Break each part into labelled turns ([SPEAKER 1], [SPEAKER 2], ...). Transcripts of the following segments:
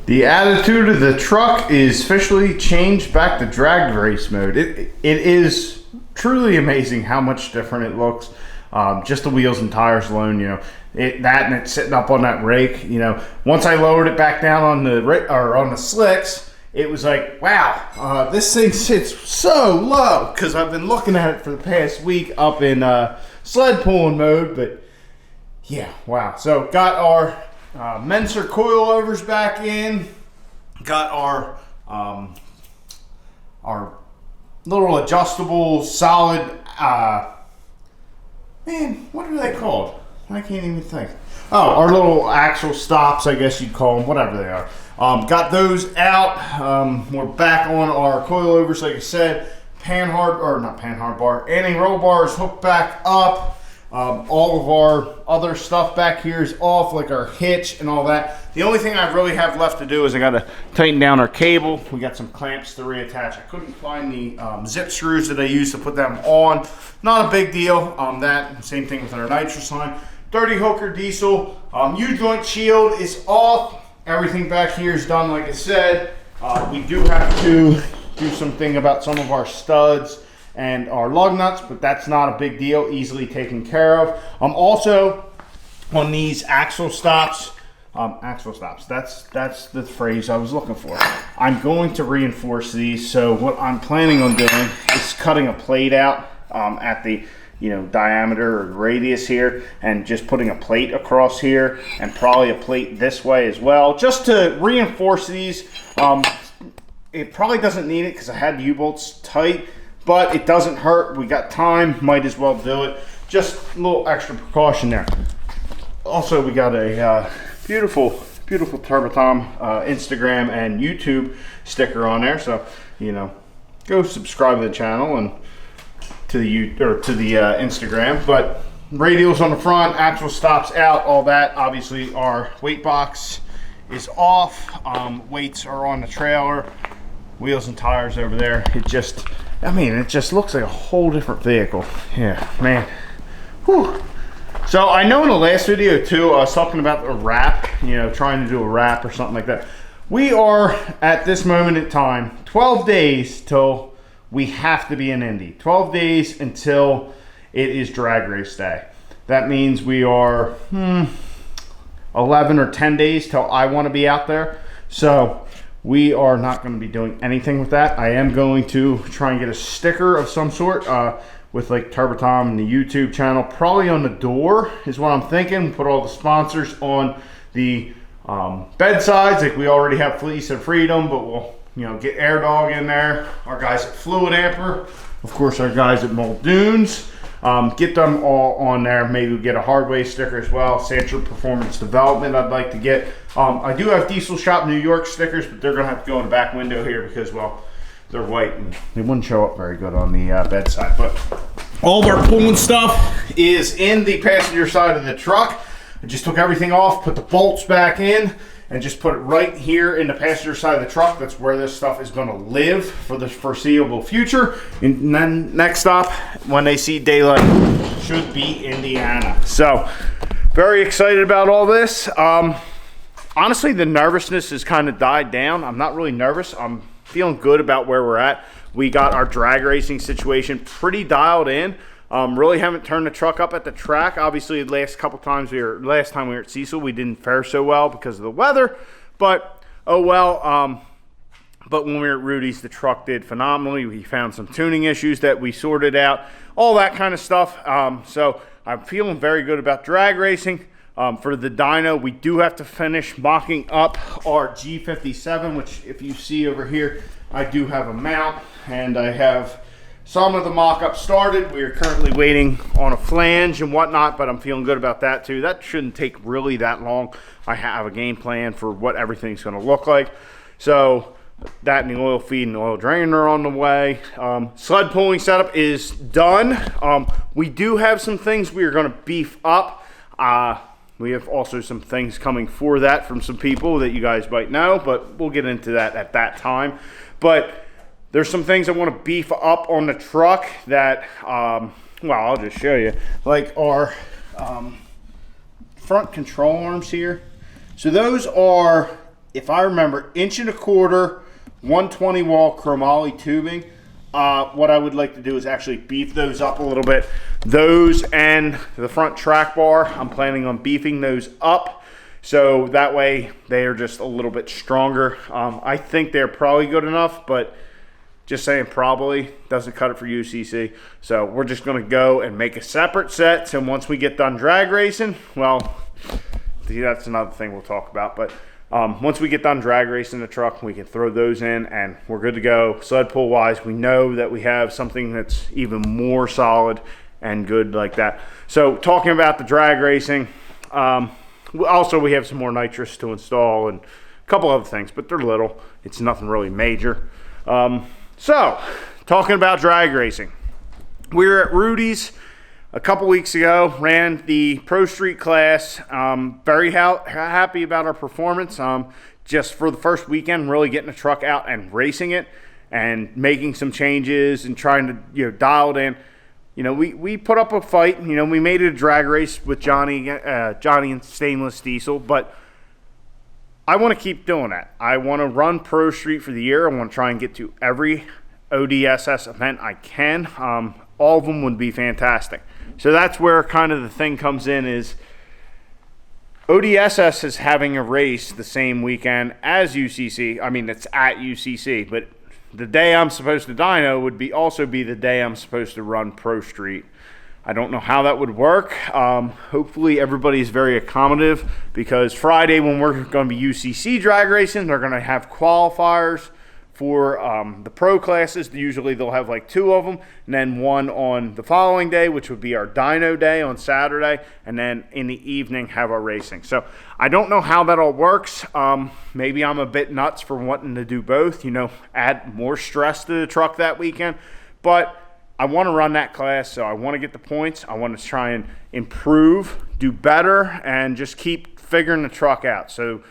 [SPEAKER 1] The attitude of the truck is officially changed back to drag race mode. It is truly amazing how much different it looks. Just the wheels and tires alone, you know, that and it's sitting up on that rake. You know, once I lowered it back down on the slicks, it was like, wow, this thing sits so low, because I've been looking at it for the past week up in sled pulling mode. But yeah, wow. So got our Menser coilovers back in, got our little adjustable solid, man, what are they called? I can't even think. Oh, our little axle stops, I guess you'd call them, whatever they are. Got those out. We're back on our coilovers, like I said. Not bar, anti-roll bar is hooked back up. All of our other stuff back here is off, like our hitch and all that. The only thing I really have left to do is I got to tighten down our cable. We got some clamps to reattach. I couldn't find the zip screws that I used to put them on. Not a big deal. That same thing with our nitrous line. Dirty hooker diesel. U-joint shield is off. Everything back here is done, like I said. We do have to do something about some of our studs and our lug nuts, but that's not a big deal, easily taken care of. Also on these axle stops, that's the phrase I was looking for. I'm going to reinforce these, so what I'm planning on doing is cutting a plate out at the diameter or radius here, and just putting a plate across here, and probably a plate this way as well, just to reinforce these. It probably doesn't need it because I had the U-bolts tight, but it doesn't hurt. We got time, might as well do it. Just a little extra precaution there. Also, we got a beautiful TurboTom Instagram and YouTube sticker on there, so go subscribe to the channel and to the Instagram. But radials on the front, axle stops out, all that. Obviously, our weight box is off. Weights are on the trailer. Wheels and tires over there. It just looks like a whole different vehicle. Yeah, man. Whew. So I know in the last video too, I was talking about a wrap, trying to do a wrap or something like that. We are at this moment in time, 12 days till we have to be in Indy. 12 days until it is drag race day. That means we are 11 or 10 days till I want to be out there. So we are not going to be doing anything with that. I am going to try and get a sticker of some sort with like TurboTom and the YouTube channel, probably on the door is what I'm thinking. Put all the sponsors on the bed sides, like we already have Fleece and Freedom, but we'll get Air Dog in there, our guys at Fluid Amper, of course our guys at Muldoons. Get them all on there. Maybe we'll get a Hardway sticker as well. Santra Performance Development I'd like to get. I do have Diesel Shop New York stickers, but they're gonna have to go in the back window here because, well, they're white and they wouldn't show up very good on the bedside. But all of our pulling stuff is in the passenger side of the truck. I just took everything off, put the bolts back in, and just put it right here in the passenger side of the truck. That's where this stuff is going to live for the foreseeable future. And then next stop, when they see daylight, should be Indiana. So very excited about all this. Honestly, the nervousness has kind of died down. I'm not really nervous. I'm feeling good about where we're at. We got our drag racing situation pretty dialed in. Really haven't turned the truck up at the track. Obviously, the last time we were at Cecil, we didn't fare so well because of the weather. But oh well. But when we were at Rudy's, the truck did phenomenally. We found some tuning issues that we sorted out, all that kind of stuff. So I'm feeling very good about drag racing. For the dyno, we do have to finish mocking up our G57, which if you see over here, I do have a mount and I have some of the mock-up started. We are currently waiting on a flange and whatnot, but I'm feeling good about that too. That shouldn't take really that long. I have a game plan for what everything's going to look like. So that and the oil feed and the oil drain are on the way. Sled pulling setup is done. We do have some things we are going to beef up. We have also some things coming for that from some people that you guys might know, but we'll get into that at that time. But there's some things I want to beef up on the truck that, well, I'll just show you. Like our front control arms here. So those are if I remember, 1.25 inch 120 wall chromoly tubing. What I would like to do is actually beef those up a little bit. Those and the front track bar, I'm planning on beefing those up, so that way they are just a little bit stronger. I think they're probably good enough, but just saying probably doesn't cut it for UCC. So we're just going to go and make a separate set. So once we get done drag racing, well, that's another thing we'll talk about, but once we get done drag racing the truck, we can throw those in and we're good to go. Sled pull wise, we know that we have something that's even more solid and good like that. So talking about the drag racing, also we have some more nitrous to install and a couple other things, but they're little. It's nothing really major. So talking about drag racing, we were at Rudy's a couple weeks ago, ran the Pro Street class. Very happy about our performance. Just for the first weekend, really getting the truck out and racing it and making some changes and trying to dial it in. We put up a fight. We made it a drag race with Johnny and Stainless Diesel, but I want to keep doing that. I want to run Pro Street for the year. I want to try and get to every ODSS event I can. All of them would be fantastic. So that's where kind of the thing comes in is ODSS is having a race the same weekend as UCC. I mean, it's at UCC, but the day I'm supposed to dyno would also be the day I'm supposed to run Pro Street. I don't know how that would work. Hopefully everybody's very accommodative, because Friday when we're going to be UCC drag racing, they're going to have qualifiers for the pro classes. Usually they'll have like 2 of them, and then one on the following day, which would be our dyno day on Saturday, and then in the evening have our racing. So I don't know how that all works. Maybe I'm a bit nuts for wanting to do both, add more stress to the truck that weekend, but I want to run that class, so I want to get the points. I want to try and improve, do better, and just keep figuring the truck out. So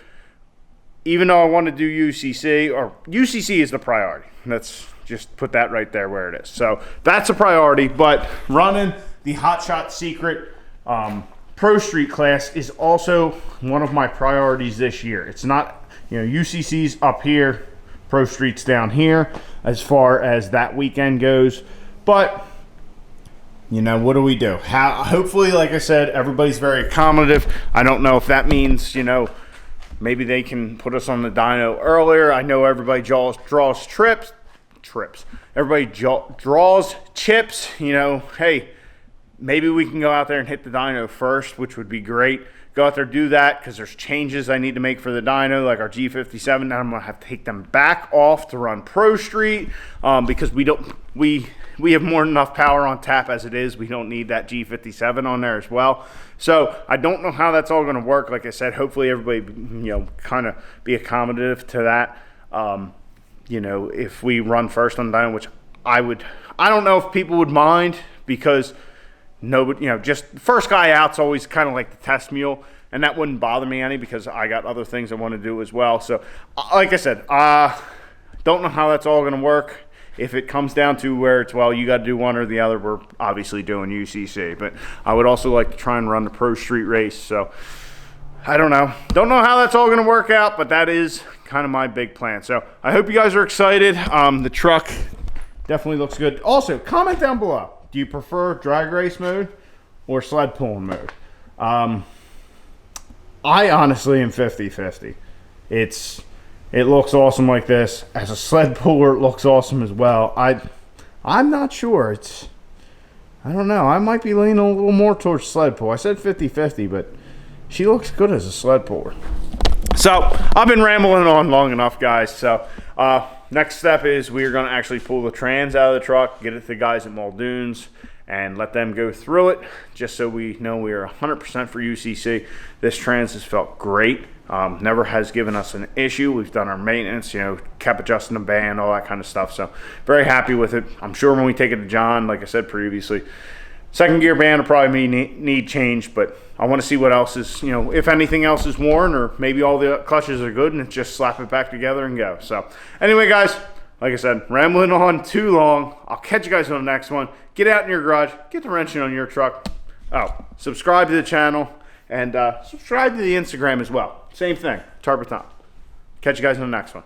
[SPEAKER 1] even though I want to do UCC is the priority. Let's just put that right there where it is. So that's a priority, but running the Hot Shot Secret Pro Street class is also one of my priorities this year. It's not, UCC's up here, Pro Street's down here as far as that weekend goes. But, what do we do? Hopefully, like I said, everybody's very accommodative. I don't know if that means, maybe they can put us on the dyno earlier. I know everybody draws trips. Everybody draws chips. Hey, maybe we can go out there and hit the dyno first, which would be great. Go out there, do that, because there's changes I need to make for the dyno, like our G57. Now I'm going to have to take them back off to run Pro Street, because we have more than enough power on tap as it is. We don't need that G57 on there as well. So I don't know how that's all going to work. Like I said, hopefully everybody, kind of be accommodative to that. If we run first on the dyno, which I don't know if people would mind, because nobody, just first guy out's always kind of like the test mule, and that wouldn't bother me any, because I got other things I want to do as well. So like I said, don't know how that's all going to work. If it comes down to where it's, you got to do one or the other, we're obviously doing UCC. But I would also like to try and run the Pro Street race. So I don't know. Don't know how that's all going to work out, but that is kind of my big plan. So I hope you guys are excited. The truck definitely looks good. Also, comment down below. Do you prefer drag race mode or sled pulling mode? I honestly am 50-50. It looks awesome like this. As a sled puller, it looks awesome as well. I'm not sure. I don't know. I might be leaning a little more towards sled pull. I said 50-50, but she looks good as a sled puller. So I've been rambling on long enough, guys. So next step is we're going to actually pull the trans out of the truck, get it to the guys at Muldoon's, and let them go through it, just so we know we are 100% for UCC. This trans has felt great. Never has given us an issue. We've done our maintenance, kept adjusting the band, all that kind of stuff. So very happy with it. I'm sure when we take it to John, like I said previously, second gear band will probably need change, but I want to see what else is, if anything else is worn, or maybe all the clutches are good and it's just slap it back together and go. So anyway, guys, like I said, rambling on too long. I'll catch you guys on the next one. Get out in your garage, get the wrenching on your truck. Subscribe to the channel, and subscribe to the Instagram as well. Same thing, Tarbaton. Catch you guys in the next one.